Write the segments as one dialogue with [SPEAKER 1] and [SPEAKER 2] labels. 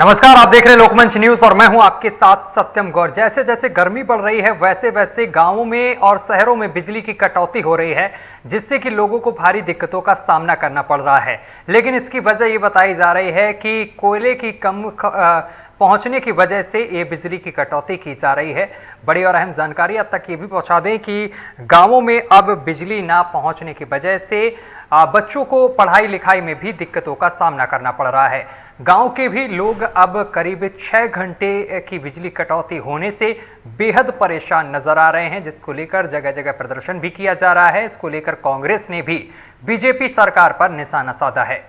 [SPEAKER 1] नमस्कार, आप देख रहे हैं लोकमंच न्यूज और मैं हूं आपके साथ सत्यम गौर। जैसे जैसे गर्मी बढ़ रही है वैसे वैसे गांवों में और शहरों में बिजली की कटौती हो रही है, जिससे कि लोगों को भारी दिक्कतों का सामना करना पड़ रहा है। लेकिन इसकी वजह ये बताई जा रही है कि कोयले की कम पहुंचने की वजह से ये बिजली की कटौती की जा रही है। बड़ी और अहम जानकारी अब तक ये भी पहुंचा दें कि गाँवों में अब बिजली ना पहुँचने की वजह से बच्चों को पढ़ाई लिखाई में भी दिक्कतों का सामना करना पड़ रहा है। गांव के भी लोग अब करीब 6 घंटे की बिजली कटौती होने से बेहद परेशान नजर आ रहे हैं, जिसको लेकर जगह जगह प्रदर्शन भी किया जा रहा है। इसको लेकर कांग्रेस ने भी बीजेपी सरकार पर निशाना साधा है।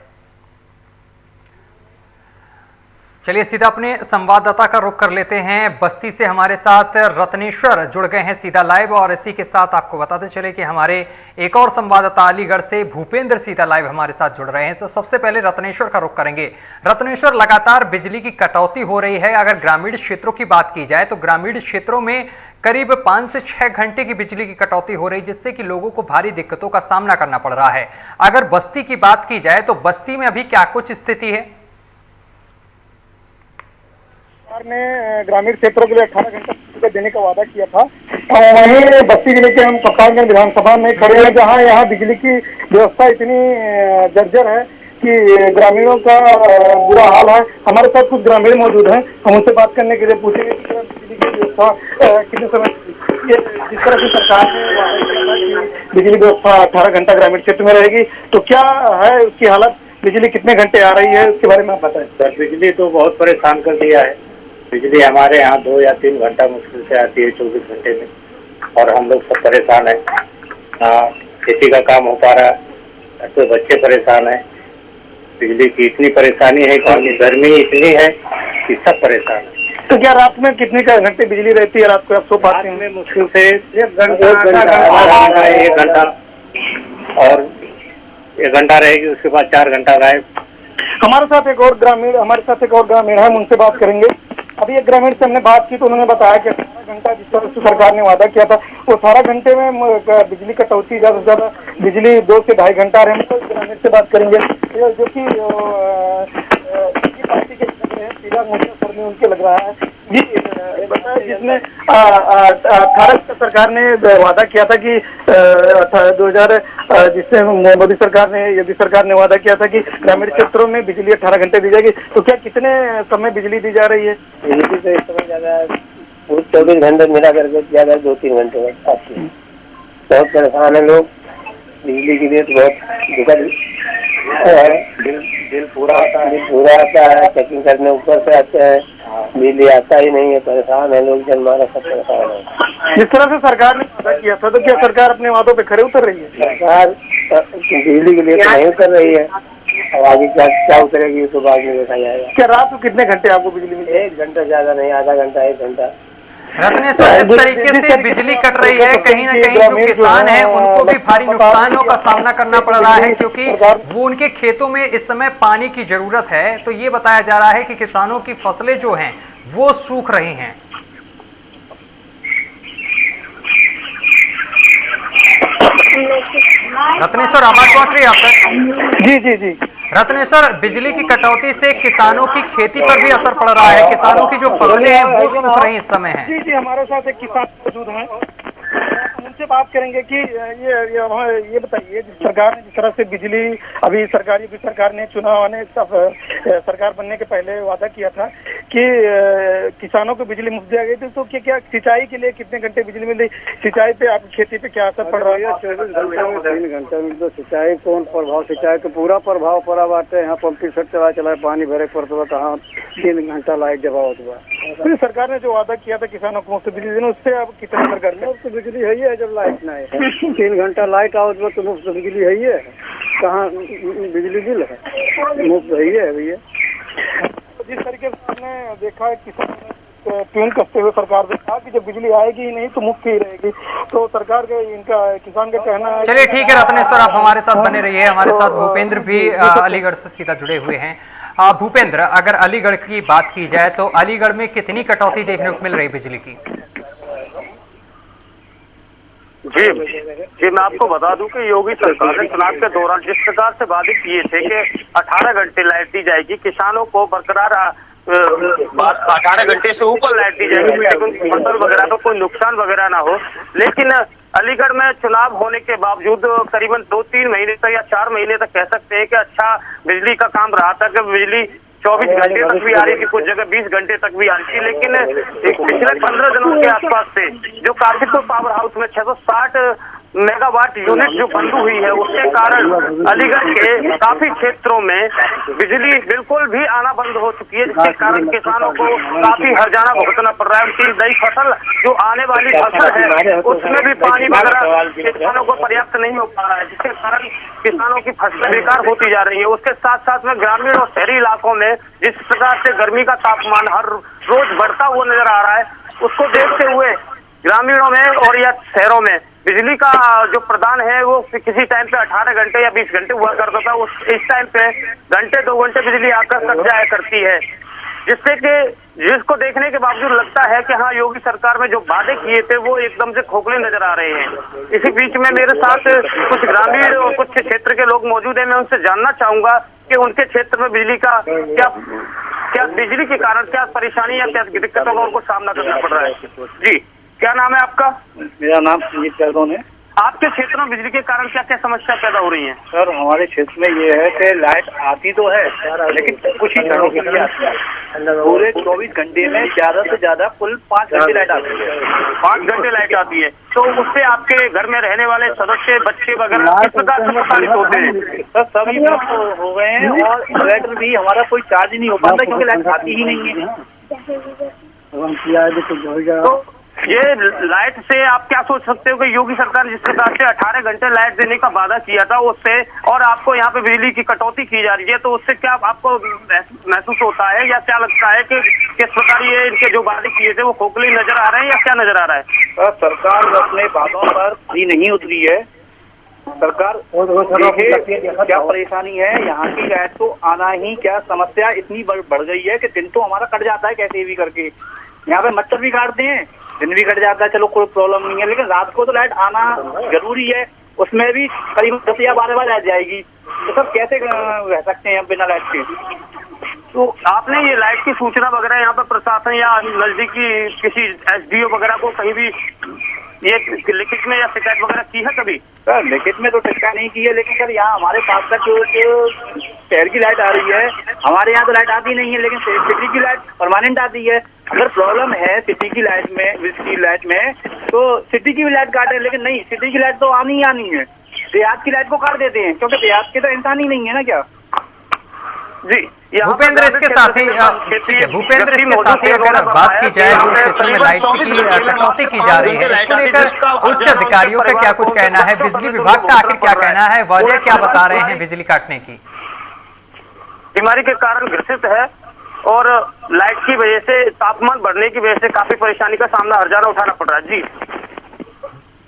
[SPEAKER 1] चलिए सीधा अपने संवाददाता का रुख कर लेते हैं। बस्ती से हमारे साथ रत्नेश्वर जुड़ गए हैं सीधा लाइव, और इसी के साथ आपको बताते चले कि हमारे एक और संवाददाता अलीगढ़ से भूपेंद्र सीधा लाइव हमारे साथ जुड़ रहे हैं। तो सबसे पहले रत्नेश्वर का रुख करेंगे। रत्नेश्वर, लगातार बिजली की कटौती हो रही है। अगर ग्रामीण क्षेत्रों की बात की जाए तो ग्रामीण क्षेत्रों में करीब 5 से 6 घंटे की बिजली की कटौती हो रही है, जिससे कि लोगों को भारी दिक्कतों का सामना करना पड़ रहा है। अगर बस्ती की बात की जाए तो बस्ती में अभी क्या कुछ स्थिति है?
[SPEAKER 2] सरकार ने ग्रामीण क्षेत्रों के लिए 18 घंटा देने का वादा किया था। वहीं बस्ती जिले के हम पकानगंज विधानसभा में खड़े हैं, जहां यहाँ बिजली की व्यवस्था इतनी जर्जर है कि ग्रामीणों का बुरा हाल है। हमारे साथ कुछ ग्रामीण मौजूद हैं, हम उनसे बात करने के लिए पूछेंगे कि बिजली की व्यवस्था कितने समय, जिस तरह से सरकार ने वादा किया था कि बिजली व्यवस्था 18 घंटा ग्रामीण क्षेत्र में रहेगी, तो क्या है उसकी हालत? बिजली कितने घंटे आ रही है उसके बारे में आप बताएं।
[SPEAKER 3] सर, बिजली तो बहुत परेशान कर दिया है। बिजली हमारे यहाँ 2 या 3 घंटा मुश्किल से आती है 24 घंटे में, और हम लोग सब परेशान हैं। खेती का काम हो पा रहा है तो बच्चे परेशान हैं। बिजली की इतनी परेशानी है कि गर्मी इतनी है कि सब परेशान है।
[SPEAKER 2] तो क्या रात में कितने घंटे बिजली रहती है? रात को आप सो पाते हैं?
[SPEAKER 3] में मुश्किल से 1 घंटा और 1 घंटा रहेगी, उसके बाद 4 घंटा गायब।
[SPEAKER 2] हमारे साथ एक और ग्रामीण है, हम उनसे बात करेंगे। अभी एक ग्रामीण से हमने बात की तो उन्होंने बताया कि 18 घंटा जिस तरह से सरकार ने वादा किया था, वो 18 घंटे में बिजली कटौती ज्यादा से ज्यादा बिजली 2 से 2.5 घंटा रहे। तो ग्रामीण से बात करेंगे जो कि पार्टी के चिराग मोर्चा सर में उनके लग रहा है जी, जिसमें 18 सरकार ने वादा किया था कि 2000 जिससे मोदी सरकार ने वादा किया था कि ग्रामीण क्षेत्रों में बिजली 18 घंटे दी जाएगी। तो क्या कितने समय बिजली दी जा रही है?
[SPEAKER 3] बिजली तो इस समय ज्यादा 24 घंटे मिला करके ज्यादा 2-3 घंटे आती है। बहुत परेशान है लोग बिजली के लिए, तो बहुत दिक्कत बिल पूरा आता है, चेकिंग करने ऊपर से आते हैं, बिजली आता ही नहीं है। परेशान है लोग, जनमानस सब परेशान है।
[SPEAKER 2] जिस तरह से सरकार ने वादा किया था, तो क्या सरकार अपने वादों पे खरे उतर रही है?
[SPEAKER 3] सरकार बिजली के लिए तो नहीं उतर रही है, और आगे क्या उतरेगी तो बाद में देखा जाएगा।
[SPEAKER 2] क्या रात को कितने घंटे आपको बिजली मिली?
[SPEAKER 3] 1 घंटा, ज्यादा नहीं, आधा घंटा 1 घंटा।
[SPEAKER 1] रत्नेश्वर, इस तरीके से बिजली कट रही है, कहीं ना कहीं जो किसान हैं उनको भी भारी नुकसानों का सामना करना पड़ रहा है, क्योंकि वो उनके खेतों में इस समय पानी की जरूरत है। तो ये बताया जा रहा है कि किसानों की फसलें जो हैं वो सूख रही हैं। रत्नेश्वर, आवाज पहुंच रही है आप तक?
[SPEAKER 2] जी जी जी।
[SPEAKER 1] रत्नेश्वर, बिजली की कटौती से किसानों की खेती पर भी असर पड़ रहा है। किसानों की जो फसलें हैं वो सूख रही इस समय है।
[SPEAKER 2] जी जी, हमारे साथ एक किसान मौजूद हैं, उनसे बात करेंगे कि ये बताइए, सरकार ने जिस तरह से बिजली अभी सरकार ने चुनाव आने सरकार बनने के पहले वादा किया था कि किसानों को बिजली मुफ्त दिया गई थी, तो क्या सिंचाई के लिए कितने घंटे बिजली मिल रही? सिंचाई पे आपकी खेती पे क्या असर पड़ रहा है?
[SPEAKER 3] 3 घंटे में तो सिंचाई कौन प्रभाव, सिंचाई तो पूरा प्रभाव पड़ा बाटे। यहाँ पंपिंग सेट चला पानी भरे पड़ता था, कहाँ 3 घंटा लाइट जब होता।
[SPEAKER 2] तो सरकार ने जो वादा किया था किसानों को मुफ्त बिजली देना, उससे अब कितना सरकार में
[SPEAKER 3] मुफ्त बिजली है ही है। जब लाइट नहीं है 3 घंटा लाइट आओ तो मुफ्त बिजली है ही है। कहाँ बिजली बिल है? मुफ्त है ही है भैया।
[SPEAKER 2] जिस तरीके से आपने देखा है, किसान ट्यून कसते हुए सरकार ने कहा कि जब बिजली आएगी ही नहीं तो मुफ्त ही रहेगी, तो सरकार का किसान का कहना है।
[SPEAKER 1] चलिए ठीक है रत्नेश्वर, आप हमारे साथ बने रहिए। हमारे साथ भूपेंद्र भी अलीगढ़ से सीधा जुड़े हुए हैं। भूपेंद्र, अगर अलीगढ़ की बात की जाए तो अलीगढ़ में कितनी कटौती देखने को मिल रही बिजली की?
[SPEAKER 4] जी, मैं आपको बता दूं कि योगी सरकार ने चुनाव के दौरान जिस प्रकार से वादे किए थे कि 18 घंटे लाइट दी जाएगी, किसानों को बरकरार 18 घंटे से ऊपर लाइट दी जाएगी, लेकिन फसल वगैरह तो कोई नुकसान वगैरह ना हो। लेकिन अलीगढ़ में चुनाव होने के बावजूद करीबन 2-3 महीने तक या 4 महीने तक कह सकते हैं कि अच्छा बिजली का काम रहा था, कि बिजली 24 घंटे तक भी आ रही थी, कुछ जगह 20 घंटे तक भी आ रही थी। लेकिन पिछले 15 दिनों के आसपास से जो काशीपुर पावर हाउस में 660 मेगावाट यूनिट जो बंद हुई है, उसके कारण अलीगढ़ के काफी क्षेत्रों में बिजली बिल्कुल भी आना बंद हो चुकी है, जिसके कारण किसानों को काफी हर्जाना भुगतना पड़ रहा है। उनकी नई फसल जो आने वाली फसल है उसमें भी पानी वगैरह किसानों को पर्याप्त नहीं हो पा रहा है, जिसके कारण किसानों की फसलें बेकार होती जा रही है। उसके साथ साथ में ग्रामीण और शहरी इलाकों में जिस प्रकार से गर्मी का तापमान हर रोज बढ़ता हुआ नजर आ रहा है, उसको देखते हुए ग्रामीणों में और या शहरों में बिजली का जो प्रदान है वो किसी टाइम पे 18 घंटे या 20 घंटे हुआ करता था, इस टाइम पे घंटे 2 घंटे बिजली आकर कट जाया करती है, जिससे कि जिसको देखने के बावजूद लगता है कि हाँ, योगी सरकार में जो वादे किए थे वो एकदम से खोखले नजर आ रहे हैं। इसी बीच में मेरे साथ कुछ ग्रामीण और कुछ क्षेत्र के लोग मौजूद हैं। मैं उनसे जानना चाहूंगा कि उनके क्षेत्र में बिजली का क्या बिजली के कारण क्या परेशानी या क्या दिक्कतों का उनको सामना करना पड़ रहा है। जी, क्या नाम है आपका?
[SPEAKER 5] मेरा नाम संजीत चौधरी है।
[SPEAKER 4] आपके क्षेत्र में बिजली के कारण क्या क्या समस्या पैदा हो रही है?
[SPEAKER 5] सर, हमारे क्षेत्र में ये है कि लाइट आती तो है लेकिन कुछ ही क्षणों के लिए आती है। पूरे 24 घंटे में ज्यादा से ज्यादा कुल 5 घंटे लाइट आती है।
[SPEAKER 4] 5 घंटे लाइट आती है, तो उससे आपके घर में रहने वाले सदस्य, बच्चे वगैरह किस प्रकार से प्रभावित होते हैं?
[SPEAKER 5] सर, सभी लोग हो गए हैं और इन्वर्टर भी हमारा कोई चार्ज नहीं हो पाता क्योंकि लाइट आती ही नहीं है।
[SPEAKER 4] तो ये लाइट से आप क्या सोच सकते हो कि योगी सरकार जिस प्रकार से 18 घंटे लाइट देने का वादा किया था उससे, और आपको यहाँ पे बिजली की कटौती की जा रही है, तो उससे क्या आपको महसूस होता है या क्या लगता है कि किस प्रकार ये इनके जो वादे किए थे वो खोखले नजर आ रहे हैं या क्या नजर आ रहा है?
[SPEAKER 5] सरकार अपने वादों पर खरी नहीं उतरी है। सरकार क्या परेशानी है, यहाँ की लाइट तो आना ही क्या समस्या इतनी बढ़ गई है कि दिन तो हमारा कट जाता है कैसे भी करके। यहाँ पे मच्छर भी काटते हैं, दिन भी कट जाता है, चलो कोई प्रॉब्लम नहीं है, लेकिन रात को तो लाइट आना जरूरी है। उसमें भी करीब 10 या 12 बार लाइट जाएगी, तो सब कैसे रह सकते हैं बिना लाइट के?
[SPEAKER 4] तो आपने ये लाइट की सूचना वगैरह यहाँ पर प्रशासन या नजदीकी किसी SDO वगैरह को कहीं भी ये लिखित में या शिकायत वगैरह की है कभी?
[SPEAKER 5] सर, लिखित में तो शिकायत नहीं की है, लेकिन सर यहाँ हमारे पास तक शहर की लाइट आ रही है, हमारे यहाँ तो लाइट आती नहीं है, लेकिन सिटी की लाइट परमानेंट आती है। अगर प्रॉब्लम है सिटी की लाइट में तो सिटी की भी लाइट काटे, लेकिन नहीं, सिटी की लाइट तो आनी ही आनी है। देहात की लाइट को काट देते हैं क्योंकि देहात के तो इंसान ही नहीं है ना। क्या
[SPEAKER 4] जी,
[SPEAKER 1] भूपेंद्र इसके साथ ही अगर बात की जाए जो क्षेत्र में लाइट की कटौती की जा रही है, इसको लेकर उच्च अधिकारियों का क्या कुछ कहना है, बिजली विभाग का आखिर क्या कहना है, वजह क्या बता रहे हैं बिजली काटने की?
[SPEAKER 4] बीमारी के कारण ग्रसित है और लाइट की वजह से, तापमान बढ़ने की वजह से काफी परेशानी का सामना हर्जाना उठाना पड़ रहा है।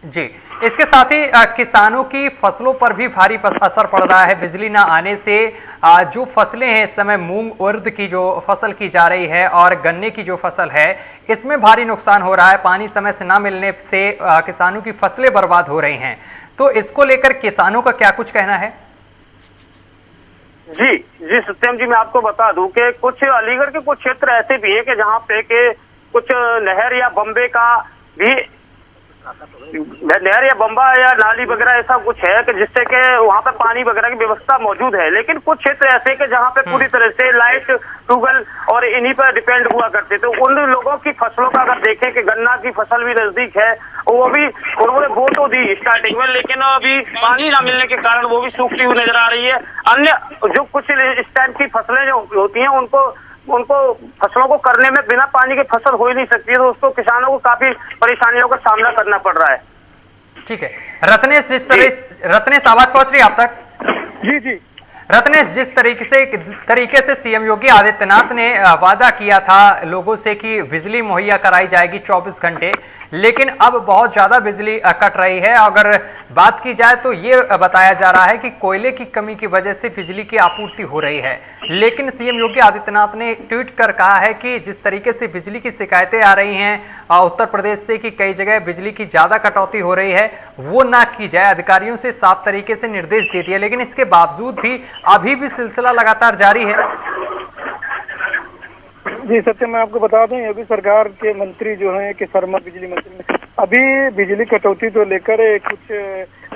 [SPEAKER 1] जी, इसके साथ ही किसानों की फसलों पर भी भारी असर पड़ रहा है बिजली न आने से। जो फसलें हैं इस समय मूंग उर्द की जो फसल की जा रही है और गन्ने की जो फसल है, इसमें भारी नुकसान हो रहा है। पानी समय से न मिलने से किसानों की फसलें बर्बाद हो रही हैं, तो इसको लेकर किसानों का क्या कुछ कहना है?
[SPEAKER 4] जी जी सत्यम जी, मैं आपको बता दूं कि कुछ अलीगढ़ के कुछ क्षेत्र ऐसे भी है कि जहां पे के कुछ नहर या बम्बे का भी नहर या बम्बा या नाली वगैरह ऐसा कुछ है कि जिससे कि वहां पे पानी वगैरह की व्यवस्था मौजूद है। लेकिन कुछ क्षेत्र ऐसे कि जहां पे पूरी तरह से लाइट, ट्यूबवेल और इन्हीं पर डिपेंड हुआ करते, तो उन लोगों की फसलों का अगर देखें कि गन्ना की फसल भी नजदीक है, वो भी उन्होंने बो तो दी स्टार्टिंग में, लेकिन अभी पानी ना मिलने के कारण वो भी सूखती हुई नजर आ रही है। अन्य जो कुछ इस टाइम की फसलें जो होती हैं उनको फसलों को करने में बिना पानी के फसल हो ही नहीं सकती है, तो उसको किसानों को काफी परेशानियों का सामना करना पड़ रहा है।
[SPEAKER 1] ठीक है रत्नेश, रत्नेश आवाज पहुंच रही है आप तक?
[SPEAKER 2] जी जी
[SPEAKER 1] रत्नेश, जिस तरीके से सीएम योगी आदित्यनाथ ने वादा किया था लोगों से कि बिजली मुहैया कराई जाएगी 24 घंटे, लेकिन अब बहुत ज्यादा बिजली कट रही है। अगर बात की जाए तो ये बताया जा रहा है कि कोयले की कमी की वजह से बिजली की आपूर्ति हो रही है, लेकिन सीएम योगी आदित्यनाथ ने ट्वीट कर कहा है कि जिस तरीके से बिजली की शिकायतें आ रही हैं उत्तर प्रदेश से कि कई जगह बिजली की ज्यादा कटौती हो रही है, वो ना की जाए। अधिकारियों से साफ तरीके से निर्देश दे दिए, लेकिन इसके बावजूद भी अभी भी सिलसिला लगातार जारी है।
[SPEAKER 2] जी सत्य, मैं आपको बता दूं, योगी सरकार के मंत्री जो हैं कि शर्मा बिजली मंत्री, अभी बिजली कटौती तो लेकर कुछ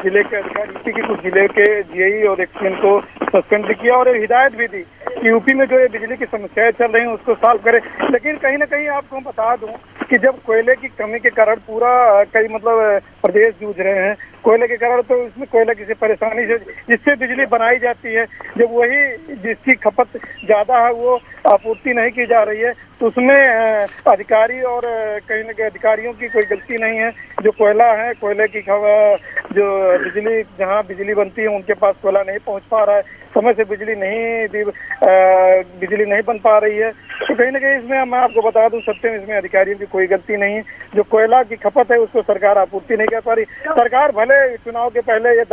[SPEAKER 2] जिले के अधिकारी, यूपी के कुछ जिले के जीआई और एक्सएम को सस्पेंड भी किया और हिदायत भी दी कि यूपी में जो ये बिजली की समस्याएं चल रही हैं उसको सॉल्व करे। लेकिन कहीं ना कहीं आपको बता दूं कि जब कोयले की कमी के कारण पूरा कई मतलब प्रदेश जूझ रहे हैं कोयले के कारण, तो इसमें कोयले किसी परेशानी से जिससे बिजली बनाई जाती है, जब वही जिसकी खपत ज्यादा है वो आपूर्ति नहीं की जा रही है, तो उसमें अधिकारी और कहीं ना कहीं अधिकारियों की कोई गलती नहीं है। जो कोयला है, कोयले की जो बिजली, जहाँ बिजली बनती है उनके पास कोयला नहीं पहुंच पा रहा है, समय से बिजली नहीं बन पा रही है। तो कहीं ना कहीं इसमें मैं आपको बता दूं सत्य में इसमें अधिकारियों की कोई गलती नहीं है। जो कोयला की खपत है उसको सरकार आपूर्ति नहीं कर पा रही। सरकार भले चुनाव के पहले ये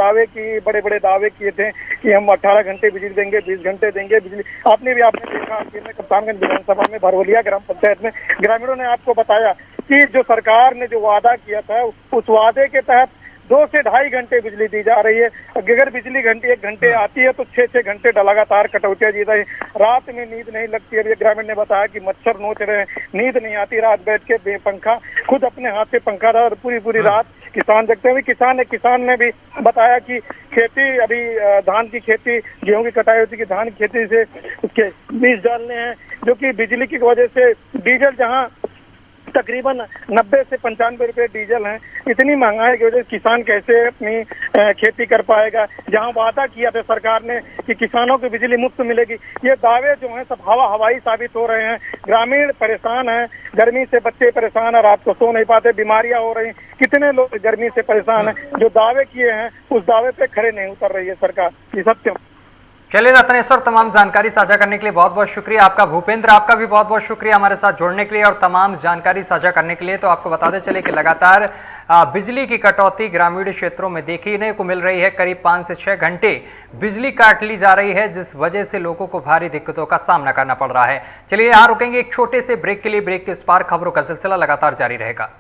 [SPEAKER 2] बड़े बड़े दावे किए थे कि हम 18 घंटे बिजली देंगे, 20 घंटे देंगे बिजली। आपने देखा कप्तानगंज विधानसभा में भरवलिया ग्राम पंचायत में ग्रामीणों ने आपको बताया कि जो सरकार ने जो वादा किया था उस वादे के तहत 2 से 2.5 घंटे बिजली दी जा रही है। अगर बिजली 1 घंटे आती है तो 6 घंटे लगातार कटौतियां दी जाती है। रात में नींद नहीं लगती है। ग्रामीण ने बताया कि मच्छर नोच रहे हैं, नींद नहीं आती, रात बैठ के बेपंखा खुद अपने हाथ से पंखा रहा और पूरी रात किसान जगते हैं। किसान ने भी बताया कि खेती अभी धान की खेती, गेहूं की कटाई होती है, धान की खेती से उसके बीज डालने हैं, जो कि बिजली की वजह से डीजल जहाँ तकरीबन 90 से 95 रुपए डीजल है, इतनी महंगाई की वजह से किसान कैसे अपनी खेती कर पाएगा। जहां वादा किया था सरकार ने कि किसानों को बिजली मुफ्त मिलेगी, ये दावे जो हैं सब हवाई साबित हो रहे हैं। ग्रामीण परेशान हैं, गर्मी से बच्चे परेशान हैं, रात को सो नहीं पाते, बीमारियां हो रही, कितने लोग गर्मी से परेशान हैं। जो दावे किए हैं उस दावे पे खड़े नहीं उतर रही है सरकार। ये सत्य।
[SPEAKER 1] चलिए रत्नेश्वर, तमाम जानकारी साझा करने के लिए बहुत बहुत शुक्रिया आपका। भूपेंद्र, आपका भी बहुत बहुत शुक्रिया हमारे साथ जुड़ने के लिए और तमाम जानकारी साझा करने के लिए। तो आपको बताते चले कि लगातार बिजली की कटौती ग्रामीण क्षेत्रों में देखने को मिल रही है। करीब 5 से 6 घंटे बिजली काट ली जा रही है, जिस वजह से लोगों को भारी दिक्कतों का सामना करना पड़ रहा है। चलिए यहाँ रुकेंगे एक छोटे से ब्रेक के लिए। ब्रेक के इस पार खबरों का सिलसिला लगातार जारी रहेगा।